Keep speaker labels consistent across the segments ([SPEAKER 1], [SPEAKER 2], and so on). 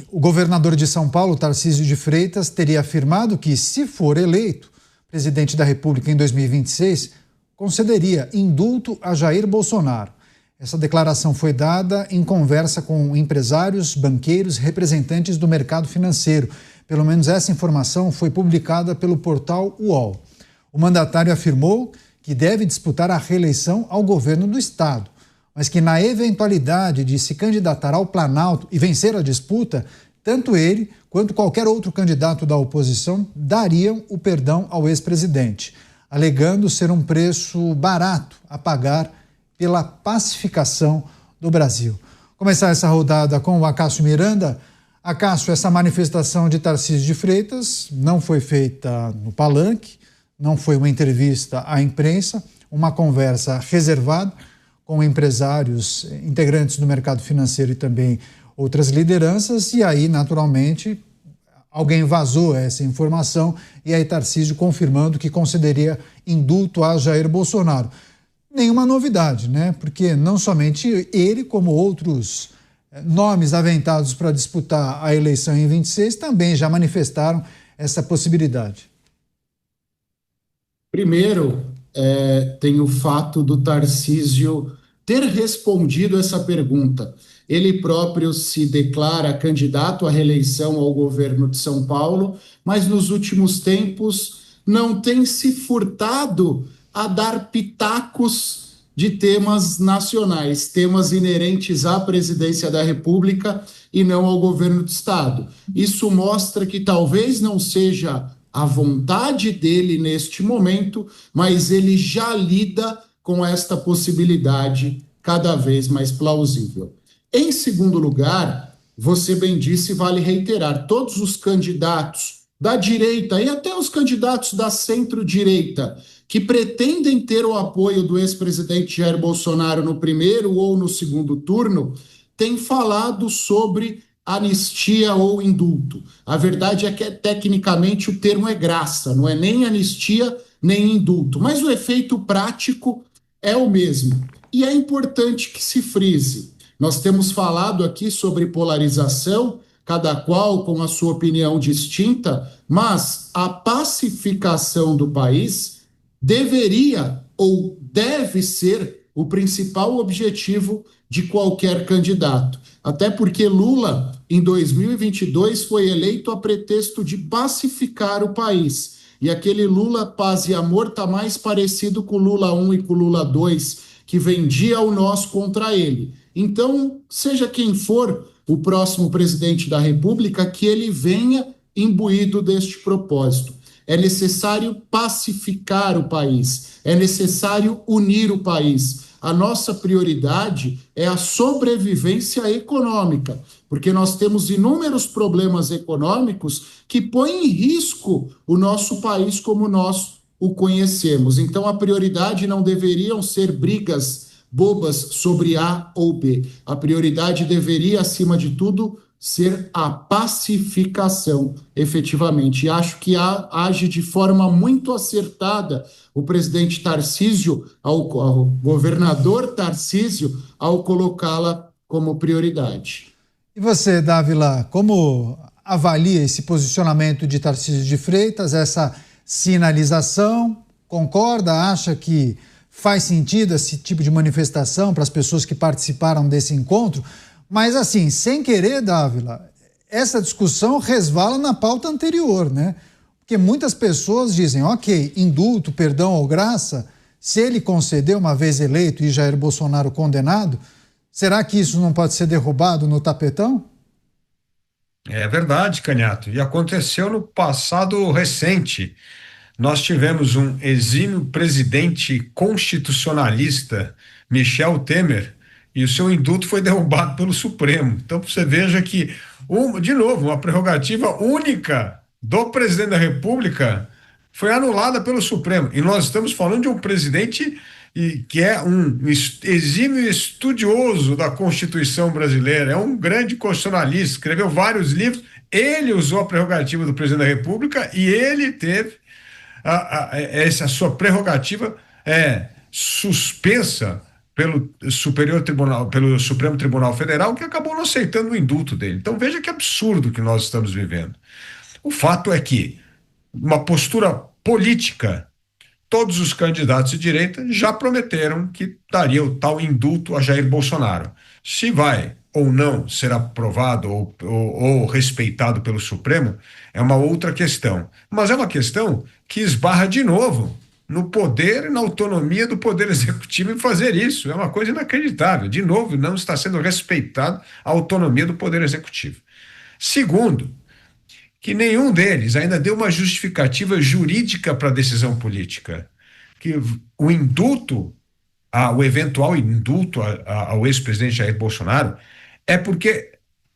[SPEAKER 1] O governador de São Paulo, Tarcísio de Freitas, teria afirmado que, se for eleito presidente da República em 2026, concederia indulto a Jair Bolsonaro. Essa declaração foi dada em conversa com empresários, banqueiros, representantes do mercado financeiro. Pelo menos essa informação foi publicada pelo portal UOL. O mandatário afirmou que deve disputar a reeleição ao governo do estado, mas que na eventualidade de se candidatar ao Planalto e vencer a disputa, tanto ele quanto qualquer outro candidato da oposição dariam o perdão ao ex-presidente, alegando ser um preço barato a pagar pela pacificação do Brasil. Começar essa rodada com o Acácio Miranda. Acácio, essa manifestação de Tarcísio de Freitas não foi feita no palanque, não foi uma entrevista à imprensa, uma conversa reservada com empresários, integrantes do mercado financeiro e também outras lideranças, e aí, naturalmente, alguém vazou essa informação e aí Tarcísio confirmando que concederia indulto a Jair Bolsonaro. Nenhuma novidade, né? Porque não somente ele, como outros nomes aventados para disputar a eleição em 26 também já manifestaram essa possibilidade.
[SPEAKER 2] Primeiro, tem o fato do Tarcísio ter respondido essa pergunta. Ele próprio se declara candidato à reeleição ao governo de São Paulo, mas nos últimos tempos não tem se furtado a dar pitacos de temas nacionais, temas inerentes à presidência da República e não ao governo do Estado. Isso mostra que talvez não seja a vontade dele neste momento, mas ele já lida com esta possibilidade cada vez mais plausível. Em segundo lugar, você bem disse, vale reiterar, todos os candidatos da direita e até os candidatos da centro-direita que pretendem ter o apoio do ex-presidente Jair Bolsonaro no primeiro ou no segundo turno têm falado sobre anistia ou indulto. A verdade é que, tecnicamente, o termo é graça, não é nem anistia nem indulto, mas o efeito prático é o mesmo. E é importante que se frise. Nós temos falado aqui sobre polarização, cada qual com a sua opinião distinta, mas a pacificação do país deveria ou deve ser o principal objetivo de qualquer candidato. Até porque Lula, em 2022, foi eleito a pretexto de pacificar o país. E aquele Lula paz e amor está mais parecido com o Lula 1 e com o Lula 2, que vendia o nós contra ele. Então, seja quem for o próximo presidente da República, que ele venha imbuído deste propósito. É necessário pacificar o país, é necessário unir o país. A nossa prioridade é a sobrevivência econômica, porque nós temos inúmeros problemas econômicos que põem em risco o nosso país como nós o conhecemos. Então, a prioridade não deveriam ser brigas bobas sobre A ou B. A prioridade deveria, acima de tudo, ser a pacificação, efetivamente. E acho que age de forma muito acertada o presidente Tarcísio, ao governador Tarcísio, ao colocá-la como prioridade.
[SPEAKER 1] E você, Dávila, como avalia esse posicionamento de Tarcísio de Freitas, essa sinalização? Concorda? Acha que faz sentido esse tipo de manifestação para as pessoas que participaram desse encontro? Mas assim, sem querer, Dávila, essa discussão resvala na pauta anterior, né? Porque muitas pessoas dizem, ok, indulto, perdão ou graça, se ele conceder uma vez eleito e Jair Bolsonaro condenado, será que isso não pode ser derrubado no tapetão?
[SPEAKER 3] É verdade, Canhato, e aconteceu no passado recente. Nós tivemos um exímio presidente constitucionalista, Michel Temer, e o seu indulto foi derrubado pelo Supremo. Então você veja que, de novo, uma prerrogativa única do presidente da República foi anulada pelo Supremo. E nós estamos falando de um presidente que é um exímio estudioso da Constituição brasileira, é um grande constitucionalista, escreveu vários livros, ele usou a prerrogativa do presidente da República e ele teve essa sua prerrogativa suspensa pelo Supremo Tribunal Federal, que acabou não aceitando o indulto dele. Então veja que absurdo que nós estamos vivendo. O fato é que uma postura política, todos os candidatos de direita já prometeram que daria o tal indulto a Jair Bolsonaro. Se vai ou não ser aprovado ou respeitado pelo Supremo é uma outra questão. Mas é uma questão que esbarra de novo no poder e na autonomia do Poder Executivo em fazer isso. É uma coisa inacreditável. De novo, não está sendo respeitada a autonomia do Poder Executivo. Segundo, que nenhum deles ainda deu uma justificativa jurídica para a decisão política. Que o indulto, o eventual indulto ao ex-presidente Jair Bolsonaro é porque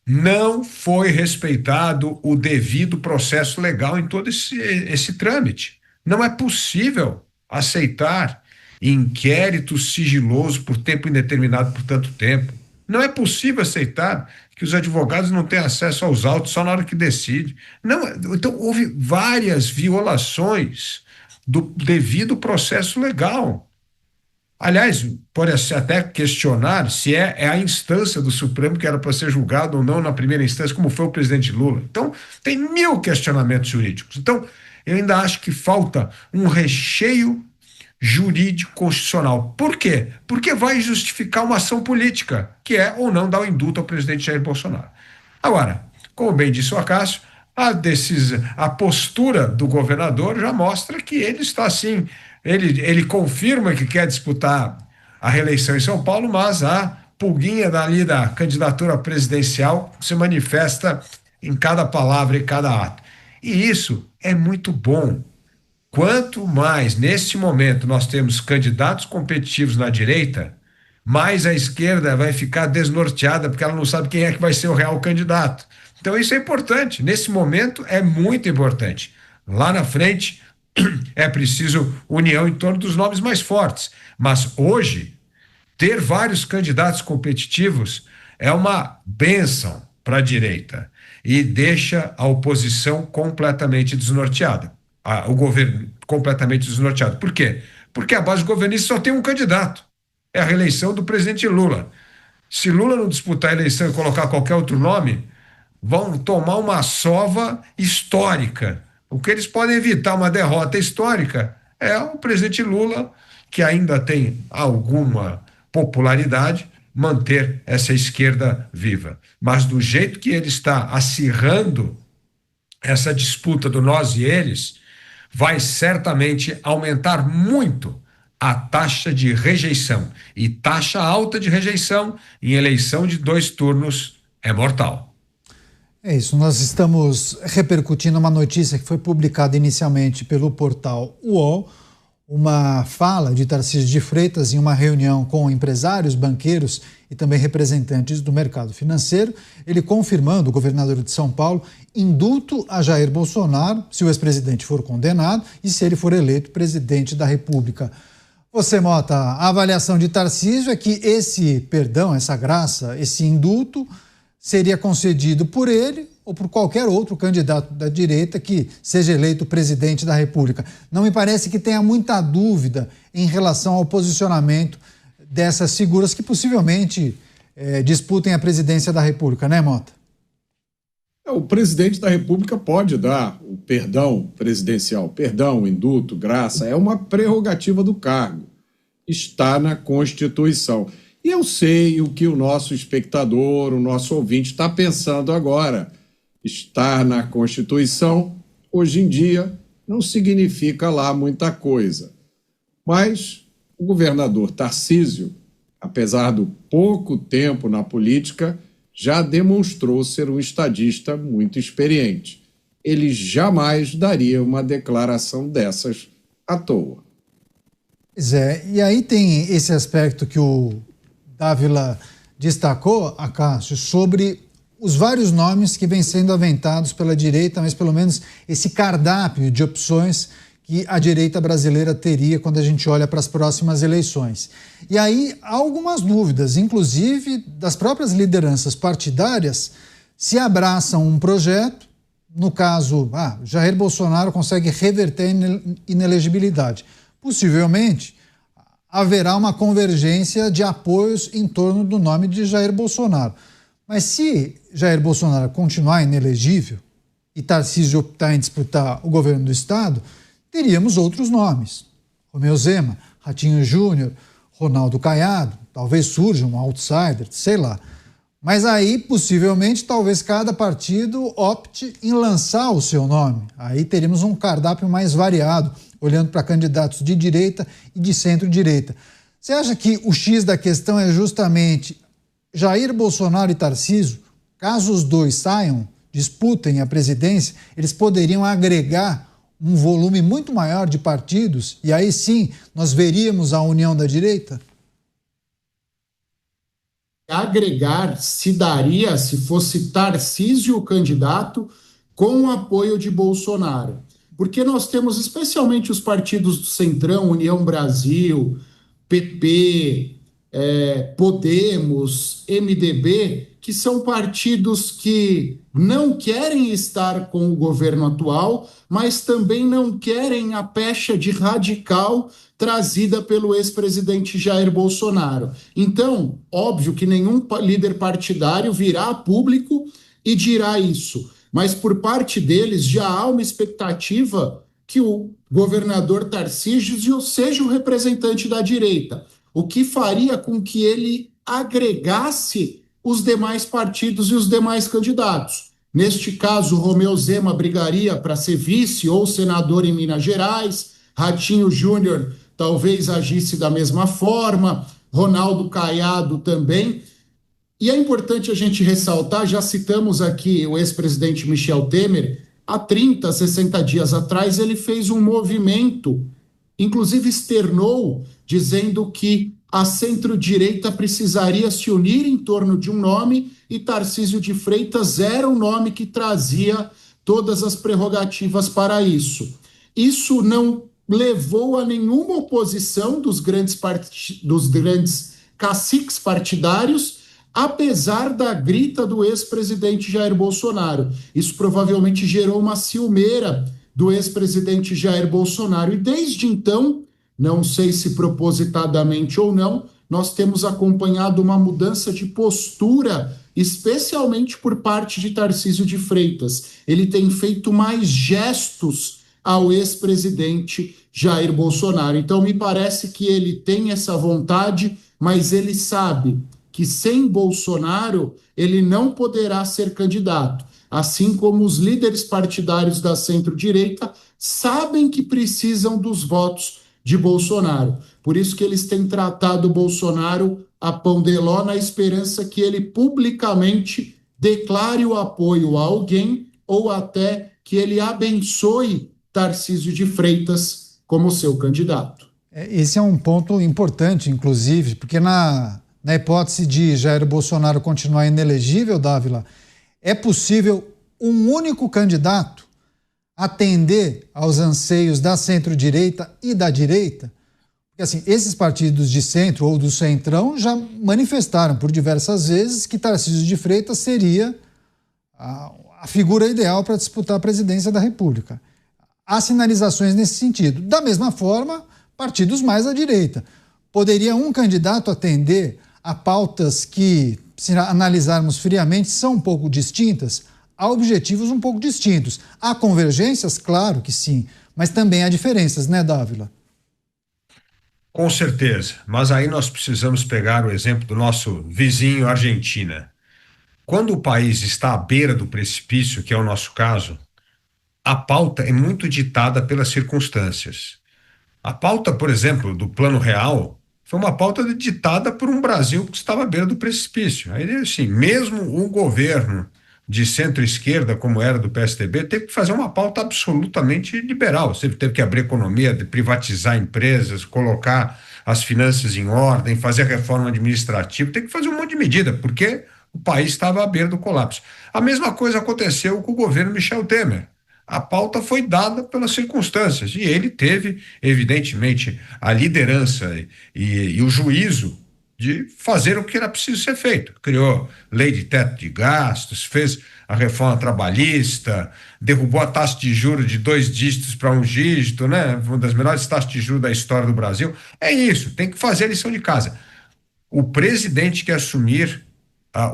[SPEAKER 3] não foi respeitado o devido processo legal em todo esse trâmite. Não é possível aceitar inquérito sigiloso por tempo indeterminado por tanto tempo. Não é possível aceitar que os advogados não têm acesso aos autos só na hora que decide. Não, então, houve várias violações do devido processo legal. Aliás, pode-se até questionar se é a instância do Supremo que era para ser julgado ou não na primeira instância, como foi o presidente Lula. Então, tem 1000 questionamentos jurídicos. Então, eu ainda acho que falta um recheio jurídico constitucional. Por quê? Porque vai justificar uma ação política, que é ou não dar o indulto ao presidente Jair Bolsonaro. Agora, como bem disse o Acácio, a postura do governador já mostra que ele está assim, ele confirma que quer disputar a reeleição em São Paulo, mas a pulguinha dali da candidatura presidencial se manifesta em cada palavra e cada ato. E isso é muito bom. Quanto mais, neste momento, nós temos candidatos competitivos na direita, mais a esquerda vai ficar desnorteada, porque ela não sabe quem é que vai ser o real candidato. Então, isso é importante. Nesse momento, é muito importante. Lá na frente, é preciso união em torno dos nomes mais fortes. Mas hoje, ter vários candidatos competitivos é uma bênção para a direita e deixa a oposição completamente desnorteada. O governo completamente desnorteado. Por quê? Porque a base governista só tem um candidato. É a reeleição do presidente Lula. Se Lula não disputar a eleição e colocar qualquer outro nome, vão tomar uma sova histórica. O que eles podem evitar uma derrota histórica é o presidente Lula, que ainda tem alguma popularidade, manter essa esquerda viva. Mas do jeito que ele está acirrando essa disputa do nós e eles, vai certamente aumentar muito a taxa de rejeição. E taxa alta de rejeição em eleição de 2 turnos é mortal.
[SPEAKER 1] É isso, nós estamos repercutindo uma notícia que foi publicada inicialmente pelo portal UOL, uma fala de Tarcísio de Freitas em uma reunião com empresários, banqueiros e também representantes do mercado financeiro, ele confirmando, o governador de São Paulo, indulto a Jair Bolsonaro, se o ex-presidente for condenado e se ele for eleito presidente da República. Você, Mota, a avaliação de Tarcísio é que esse perdão, essa graça, esse indulto seria concedido por ele ou por qualquer outro candidato da direita que seja eleito presidente da República. Não me parece que tenha muita dúvida em relação ao posicionamento dessas figuras que possivelmente disputem a presidência da República, né, Mota?
[SPEAKER 4] O presidente da República pode dar o perdão presidencial, perdão, indulto, graça, é uma prerrogativa do cargo, está na Constituição. E eu sei o que o nosso espectador, o nosso ouvinte está pensando agora. Estar na Constituição, hoje em dia, não significa lá muita coisa. Mas o governador Tarcísio, apesar do pouco tempo na política, já demonstrou ser um estadista muito experiente. Ele jamais daria uma declaração dessas à toa.
[SPEAKER 1] Pois é, e aí tem esse aspecto que o Dávila destacou, Acácio, sobre os vários nomes que vêm sendo aventados pela direita, mas pelo menos esse cardápio de opções que a direita brasileira teria quando a gente olha para as próximas eleições. E aí há algumas dúvidas, inclusive das próprias lideranças partidárias, se abraçam um projeto, no caso, Jair Bolsonaro consegue reverter a inelegibilidade. Possivelmente, haverá uma convergência de apoios em torno do nome de Jair Bolsonaro. Mas se Jair Bolsonaro continuar inelegível e Tarcísio optar em disputar o governo do Estado, teríamos outros nomes. Romeu Zema, Ratinho Júnior, Ronaldo Caiado, talvez surja um outsider, sei lá. Mas aí, possivelmente, talvez cada partido opte em lançar o seu nome. Aí teríamos um cardápio mais variado, olhando para candidatos de direita e de centro-direita. Você acha que o X da questão é justamente Jair Bolsonaro e Tarcísio? Caso os dois saiam, disputem a presidência, eles poderiam agregar um volume muito maior de partidos e aí sim nós veríamos a união da direita?
[SPEAKER 2] Agregar se daria se fosse Tarcísio o candidato com o apoio de Bolsonaro. Porque nós temos especialmente os partidos do Centrão, União Brasil, PP, Podemos, MDB, que são partidos que não querem estar com o governo atual, mas também não querem a pecha de radical trazida pelo ex-presidente Jair Bolsonaro. Então, óbvio que nenhum líder partidário virá a público e dirá isso, mas por parte deles já há uma expectativa que o governador Tarcísio seja o representante da direita, o que faria com que ele agregasse os demais partidos e os demais candidatos. Neste caso, Romeu Zema brigaria para ser vice ou senador em Minas Gerais, Ratinho Júnior talvez agisse da mesma forma, Ronaldo Caiado também. E é importante a gente ressaltar, já citamos aqui o ex-presidente Michel Temer, há 30, 60 dias atrás ele fez um movimento, inclusive externou, dizendo que a centro-direita precisaria se unir em torno de um nome e Tarcísio de Freitas era um nome que trazia todas as prerrogativas para isso. Isso não levou a nenhuma oposição dos grandes caciques partidários, apesar da grita do ex-presidente Jair Bolsonaro. Isso provavelmente gerou uma ciumeira do ex-presidente Jair Bolsonaro. E desde então, não sei se propositadamente ou não, nós temos acompanhado uma mudança de postura, especialmente por parte de Tarcísio de Freitas. Ele tem feito mais gestos ao ex-presidente Jair Bolsonaro. Então, me parece que ele tem essa vontade, mas ele sabe que sem Bolsonaro ele não poderá ser candidato. Assim como os líderes partidários da centro-direita sabem que precisam dos votos de Bolsonaro. Por isso que eles têm tratado Bolsonaro a pão de ló, na esperança que ele publicamente declare o apoio a alguém ou até que ele abençoe Tarcísio de Freitas como seu candidato.
[SPEAKER 1] Esse é um ponto importante, inclusive, porque na hipótese de Jair Bolsonaro continuar inelegível, Dávila, é possível um único candidato atender aos anseios da centro-direita e da direita? Porque, assim, esses partidos de centro ou do centrão já manifestaram por diversas vezes que Tarcísio de Freitas seria a figura ideal para disputar a presidência da República. Há sinalizações nesse sentido. Da mesma forma, partidos mais à direita. Poderia um candidato atender a pautas que, se analisarmos friamente, são um pouco distintas, há objetivos um pouco distintos. Há convergências? Claro que sim, mas também há diferenças, né, Dávila?
[SPEAKER 3] Com certeza, mas aí nós precisamos pegar o exemplo do nosso vizinho Argentina. Quando o país está à beira do precipício, que é o nosso caso, a pauta é muito ditada pelas circunstâncias. A pauta, por exemplo, do Plano Real foi uma pauta ditada por um Brasil que estava à beira do precipício. Aí, assim, mesmo o governo de centro-esquerda, como era do PSDB, teve que fazer uma pauta absolutamente liberal. Você teve que abrir economia, privatizar empresas, colocar as finanças em ordem, fazer a reforma administrativa, teve que fazer um monte de medida, porque o país estava à beira do colapso. A mesma coisa aconteceu com o governo Michel Temer. A pauta foi dada pelas circunstâncias e ele teve, evidentemente, a liderança e o juízo de fazer o que era preciso ser feito. Criou lei de teto de gastos, fez a reforma trabalhista, derrubou a taxa de juros de 2 dígitos para 1 dígito, né? Uma das melhores taxas de juros da história do Brasil. É isso, tem que fazer a lição de casa. O presidente que assumir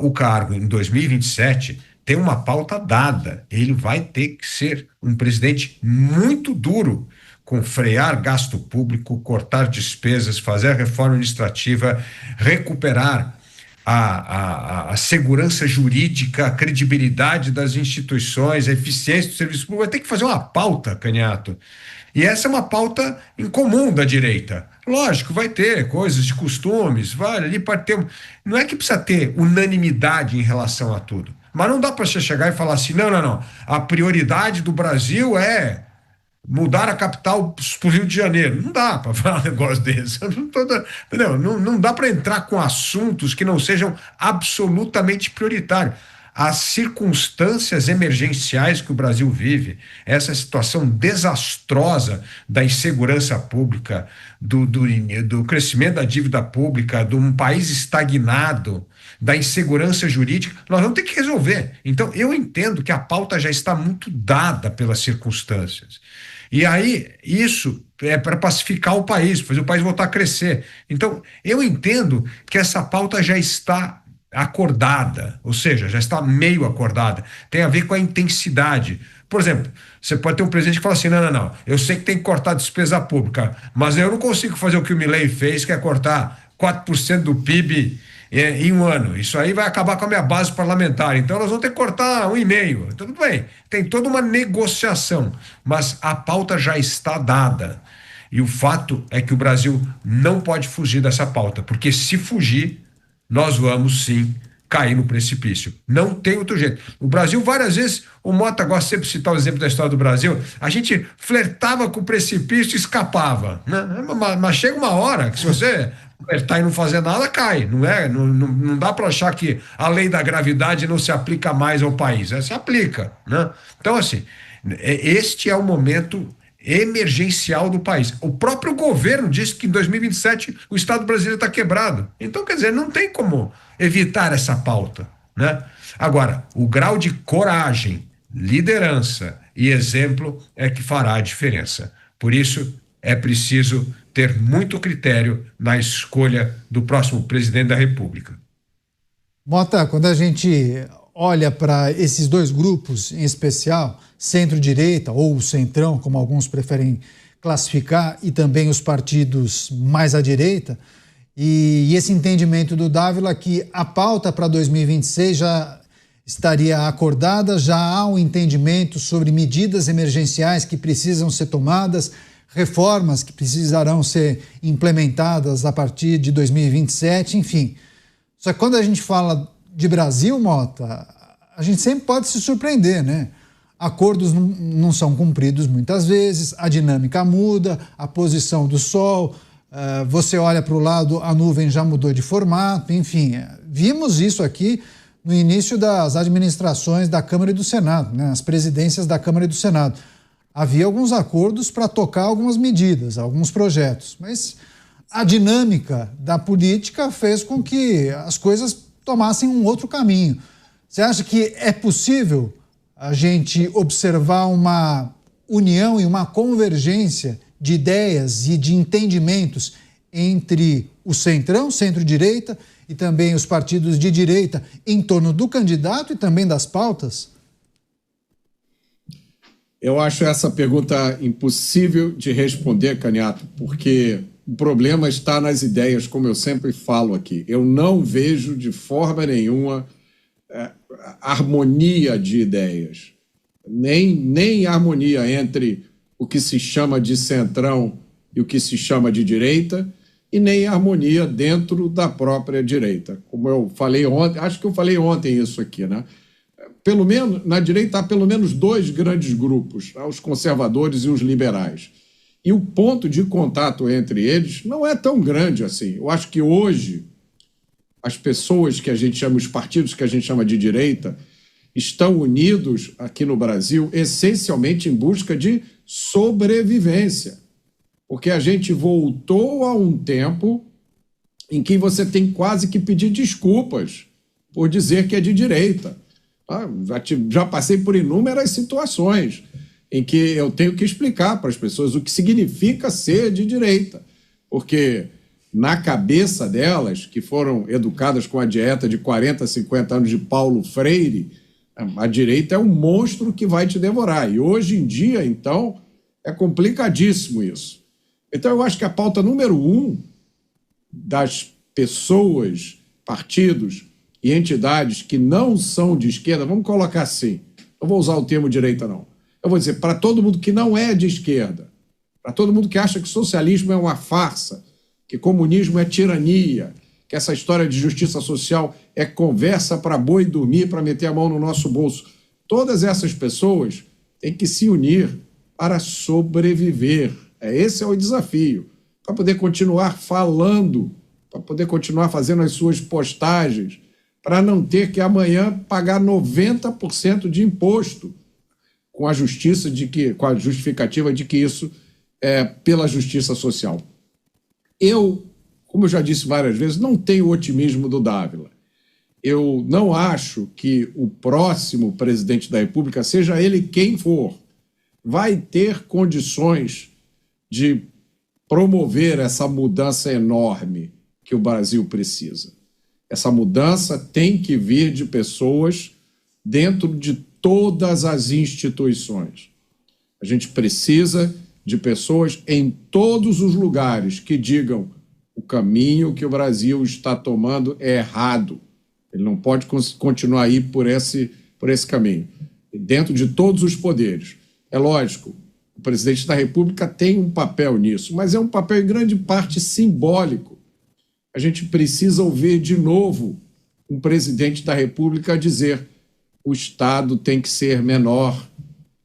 [SPEAKER 3] o cargo em 2027 tem uma pauta dada. Ele vai ter que ser um presidente muito duro com frear gasto público, cortar despesas, fazer a reforma administrativa, recuperar a segurança jurídica, a credibilidade das instituições, a eficiência do serviço público. Vai ter que fazer uma pauta, Canhato. E essa é uma pauta incomum da direita. Lógico, vai ter coisas de costumes, vai ali para ter. Não é que precisa ter unanimidade em relação a tudo. Mas não dá para você chegar e falar assim: não. A prioridade do Brasil é mudar a capital para o Rio de Janeiro. Não dá para falar um negócio desse. Não dá para entrar com assuntos que não sejam absolutamente prioritários. As circunstâncias emergenciais que o Brasil vive, essa situação desastrosa da insegurança pública, do crescimento da dívida pública, de um país estagnado, da insegurança jurídica, nós vamos ter que resolver. Então, eu entendo que a pauta já está muito dada pelas circunstâncias. E aí, isso é para pacificar o país, fazer o país voltar a crescer. Então, eu entendo que essa pauta já está acordada, ou seja, já está meio acordada, tem a ver com a intensidade. Por exemplo, você pode ter um presidente que fala assim: não, eu sei que tem que cortar a despesa pública, mas eu não consigo fazer o que o Milei fez, que é cortar 4% do PIB em um ano. Isso aí vai acabar com a minha base parlamentar, então nós vamos ter que cortar 1,5%. Tudo bem, tem toda uma negociação, mas a pauta já está dada. E o fato é que o Brasil não pode fugir dessa pauta, porque se fugir, nós vamos sim cair no precipício. Não tem outro jeito. O Brasil, várias vezes, o Mota gosta sempre de citar o exemplo da história do Brasil, a gente flertava com o precipício e escapava, né? Mas chega uma hora que se você flertar e não fazer nada, cai. Não dá para achar que a lei da gravidade não se aplica mais ao país. Ela se aplica, né? Então, assim, este é o momento emergencial do país. O próprio governo disse que em 2027 o Estado brasileiro está quebrado. Então, quer dizer, não tem como evitar essa pauta, né? Agora, o grau de coragem, liderança e exemplo é que fará a diferença. Por isso, é preciso ter muito critério na escolha do próximo presidente da República.
[SPEAKER 1] Mota, quando a gente olha para esses dois grupos em especial, centro-direita ou centrão, como alguns preferem classificar, e também os partidos mais à direita, e esse entendimento do Dávila que a pauta para 2026 já estaria acordada, já há um entendimento sobre medidas emergenciais que precisam ser tomadas, reformas que precisarão ser implementadas a partir de 2027, enfim. Só que quando a gente fala de Brasil, Mota, a gente sempre pode se surpreender, né? Acordos não são cumpridos muitas vezes, a dinâmica muda, a posição do sol, você olha para o lado, a nuvem já mudou de formato, enfim. Vimos isso aqui no início das administrações da Câmara e do Senado, né? As presidências da Câmara e do Senado. Havia alguns acordos para tocar algumas medidas, alguns projetos, mas a dinâmica da política fez com que as coisas tomassem um outro caminho. Você acha que é possível a gente observar uma união e uma convergência de ideias e de entendimentos entre o centrão, centro-direita e também os partidos de direita em torno do candidato e também das pautas?
[SPEAKER 4] Eu acho essa pergunta impossível de responder, Canhato, porque o problema está nas ideias, como eu sempre falo aqui. Eu não vejo de forma nenhuma harmonia de ideias, nem harmonia entre o que se chama de centrão e o que se chama de direita, e nem harmonia dentro da própria direita. Como eu falei ontem, acho que eu falei ontem isso aqui, né? Pelo menos, na direita há pelo menos dois grandes grupos, os conservadores e os liberais. E o ponto de contato entre eles não é tão grande assim. Eu acho que hoje as pessoas que a gente chama, os partidos que a gente chama de direita, estão unidos aqui no Brasil essencialmente em busca de sobrevivência. Porque a gente voltou a um tempo em que você tem quase que pedir desculpas por dizer que é de direita. Já passei por inúmeras situações em que eu tenho que explicar para as pessoas o que significa ser de direita, porque na cabeça delas, que foram educadas com a dieta de 40, 50 anos de Paulo Freire, a direita é um monstro que vai te devorar. E hoje em dia, então, é complicadíssimo isso. Então, eu acho que a pauta número 1 das pessoas, partidos e entidades que não são de esquerda, vamos colocar assim, não vou usar o termo direita, não. Eu vou dizer, para todo mundo que não é de esquerda, para todo mundo que acha que socialismo é uma farsa, que comunismo é tirania, que essa história de justiça social é conversa para boi dormir, para meter a mão no nosso bolso. Todas essas pessoas têm que se unir para sobreviver. Esse é o desafio, para poder continuar falando, para poder continuar fazendo as suas postagens, para não ter que amanhã pagar 90% de imposto, com a justificativa de que isso é pela justiça social. Eu, como eu já disse várias vezes, não tenho o otimismo do Dávila. Eu não acho que o próximo presidente da República, seja ele quem for, vai ter condições de promover essa mudança enorme que o Brasil precisa. Essa mudança tem que vir de pessoas dentro de todas as instituições. A gente precisa de pessoas em todos os lugares que digam o caminho que o Brasil está tomando é errado. Ele não pode continuar a ir por esse caminho. Dentro de todos os poderes. É lógico, o presidente da República tem um papel nisso, mas é um papel em grande parte simbólico. A gente precisa ouvir de novo um presidente da República dizer: o Estado tem que ser menor,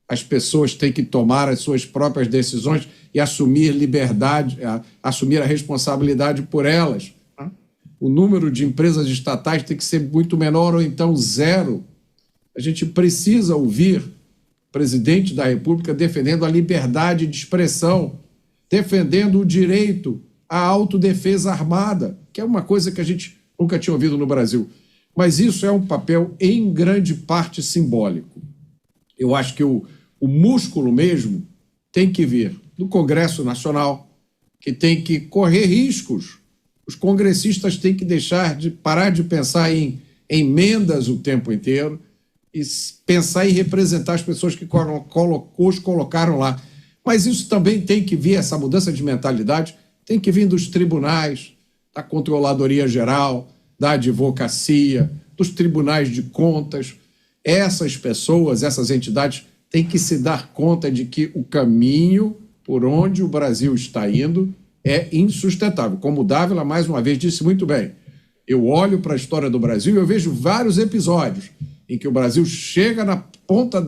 [SPEAKER 4] as pessoas têm que tomar as suas próprias decisões e assumir liberdade, assumir a responsabilidade por elas. O número de empresas estatais tem que ser muito menor ou então zero. A gente precisa ouvir o presidente da República defendendo a liberdade de expressão, defendendo o direito à autodefesa armada, que é uma coisa que a gente nunca tinha ouvido no Brasil. Mas isso é um papel, em grande parte, simbólico. Eu acho que o músculo mesmo tem que vir do Congresso Nacional, que tem que correr riscos. Os congressistas têm que parar de pensar em emendas o tempo inteiro e pensar em representar as pessoas que os colocaram lá. Mas isso também tem que vir, essa mudança de mentalidade, tem que vir dos tribunais, da Controladoria Geral, da advocacia, dos tribunais de contas. Essas pessoas, essas entidades, têm que se dar conta de que o caminho por onde o Brasil está indo é insustentável. Como o Dávila, mais uma vez, disse muito bem, eu olho para a história do Brasil e eu vejo vários episódios em que o Brasil chega na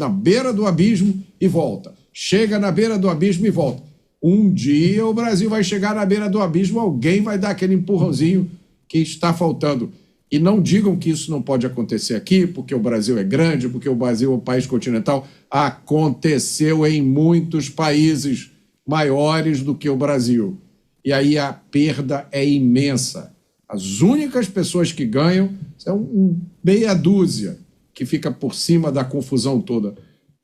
[SPEAKER 4] beira do abismo e volta. Chega na beira do abismo e volta. Um dia o Brasil vai chegar na beira do abismo, alguém vai dar aquele empurrãozinho que está faltando. E não digam que isso não pode acontecer aqui, porque o Brasil é grande, porque o Brasil é um país continental. Aconteceu em muitos países maiores do que o Brasil. E aí a perda é imensa. As únicas pessoas que ganham são meia dúzia que fica por cima da confusão toda.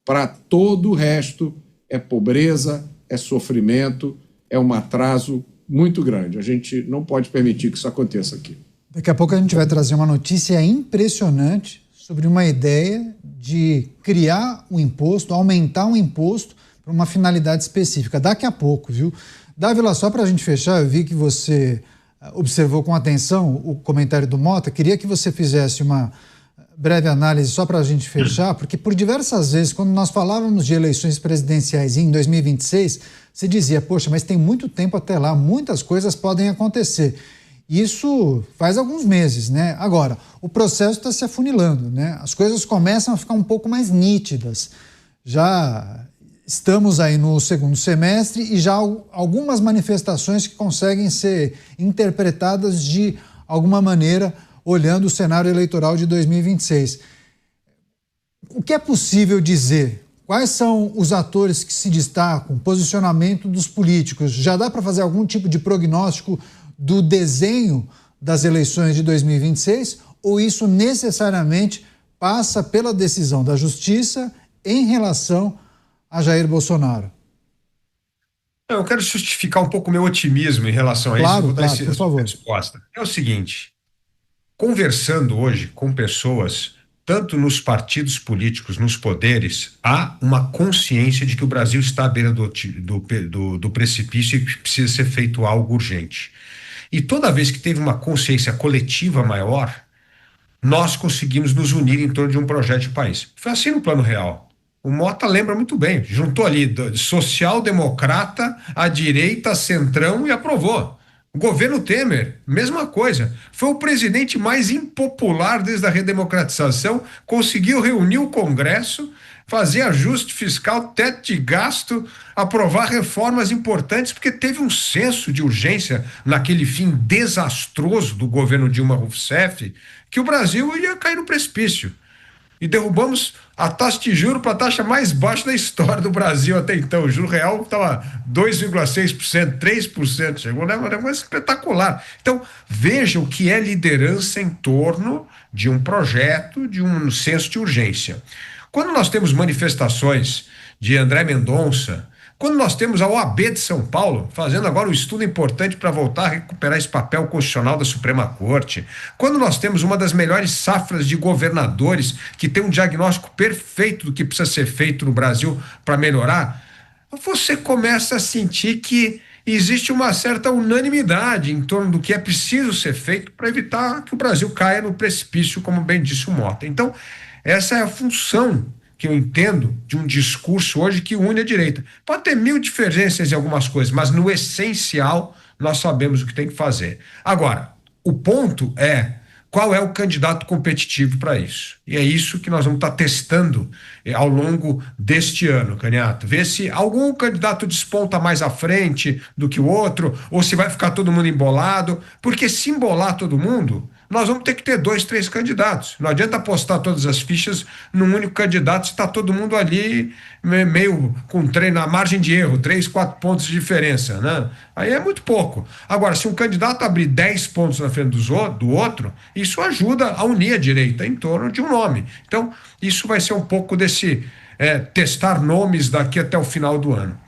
[SPEAKER 4] Para todo o resto é pobreza, é sofrimento, é um atraso muito grande. A gente não pode permitir que isso aconteça aqui.
[SPEAKER 1] Daqui a pouco a gente vai trazer uma notícia impressionante sobre uma ideia de criar um imposto, aumentar um imposto para uma finalidade específica. Daqui a pouco, viu? Dávila, só para a gente fechar, eu vi que você observou com atenção o comentário do Mota. Queria que você fizesse uma breve análise só para a gente fechar, porque por diversas vezes, quando nós falávamos de eleições presidenciais em 2026, se dizia, poxa, mas tem muito tempo até lá, muitas coisas podem acontecer. Isso faz alguns meses, né? Agora, o processo está se afunilando, né? As coisas começam a ficar um pouco mais nítidas. Já estamos aí no segundo semestre e já algumas manifestações que conseguem ser interpretadas de alguma maneira olhando o cenário eleitoral de 2026. O que é possível dizer? Quais são os atores que se destacam? Posicionamento dos políticos? Já dá para fazer algum tipo de prognóstico do desenho das eleições de 2026? Ou isso necessariamente passa pela decisão da Justiça em relação a Jair Bolsonaro?
[SPEAKER 3] Eu quero justificar um pouco o meu otimismo em relação a isso.
[SPEAKER 1] Claro,
[SPEAKER 3] Vou dar
[SPEAKER 1] por favor.
[SPEAKER 3] resposta. É o seguinte, conversando hoje com pessoas, tanto nos partidos políticos, nos poderes, há uma consciência de que o Brasil está à beira do precipício e que precisa ser feito algo urgente. E toda vez que teve uma consciência coletiva maior, nós conseguimos nos unir em torno de um projeto de país. Foi assim no Plano Real. O Mota lembra muito bem, juntou ali social-democrata, a direita, centrão e aprovou. O governo Temer, mesma coisa. Foi o presidente mais impopular desde a redemocratização, conseguiu reunir o Congresso, fazer ajuste fiscal, teto de gasto, aprovar reformas importantes, porque teve um senso de urgência naquele fim desastroso do governo Dilma Rousseff, que o Brasil ia cair no precipício. E derrubamos a taxa de juros para a taxa mais baixa da história do Brasil até então. O juro real estava 2,6%, 3%, chegou a um negócio espetacular. Então, veja o que é liderança em torno de um projeto, de um senso de urgência. Quando nós temos manifestações de André Mendonça, quando nós temos a OAB de São Paulo fazendo agora um estudo importante para voltar a recuperar esse papel constitucional da Suprema Corte, quando nós temos uma das melhores safras de governadores que tem um diagnóstico perfeito do que precisa ser feito no Brasil para melhorar, você começa a sentir que existe uma certa unanimidade em torno do que é preciso ser feito para evitar que o Brasil caia no precipício, como bem disse o Mota. Então, essa é a função que eu entendo de um discurso hoje que une a direita. Pode ter mil diferenças em algumas coisas, mas no essencial nós sabemos o que tem que fazer. Agora, o ponto é qual é o candidato competitivo para isso. E é isso que nós vamos estar testando ao longo deste ano, Canhato. Ver se algum candidato desponta mais à frente do que o outro, ou se vai ficar todo mundo embolado, porque se embolar todo mundo, nós vamos ter que ter 2, 3 candidatos. Não adianta apostar todas as fichas num único candidato se está todo mundo ali meio com na margem de erro, 3, 4 pontos de diferença, né? Aí é muito pouco. Agora, se um candidato abrir 10 pontos na frente do outro, isso ajuda a unir a direita em torno de um nome. Então, isso vai ser um pouco desse testar nomes daqui até o final do ano.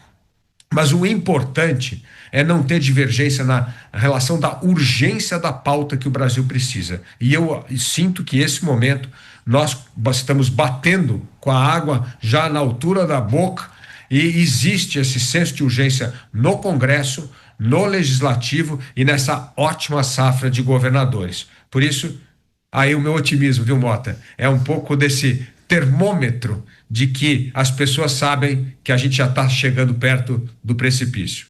[SPEAKER 3] Mas o importante é não ter divergência na relação da urgência da pauta que o Brasil precisa. E eu sinto que esse momento nós estamos batendo com a água já na altura da boca e existe esse senso de urgência no Congresso, no Legislativo e nessa ótima safra de governadores. Por isso, aí o meu otimismo, viu, Mota? É um pouco desse termômetro de que as pessoas sabem que a gente já está chegando perto do precipício.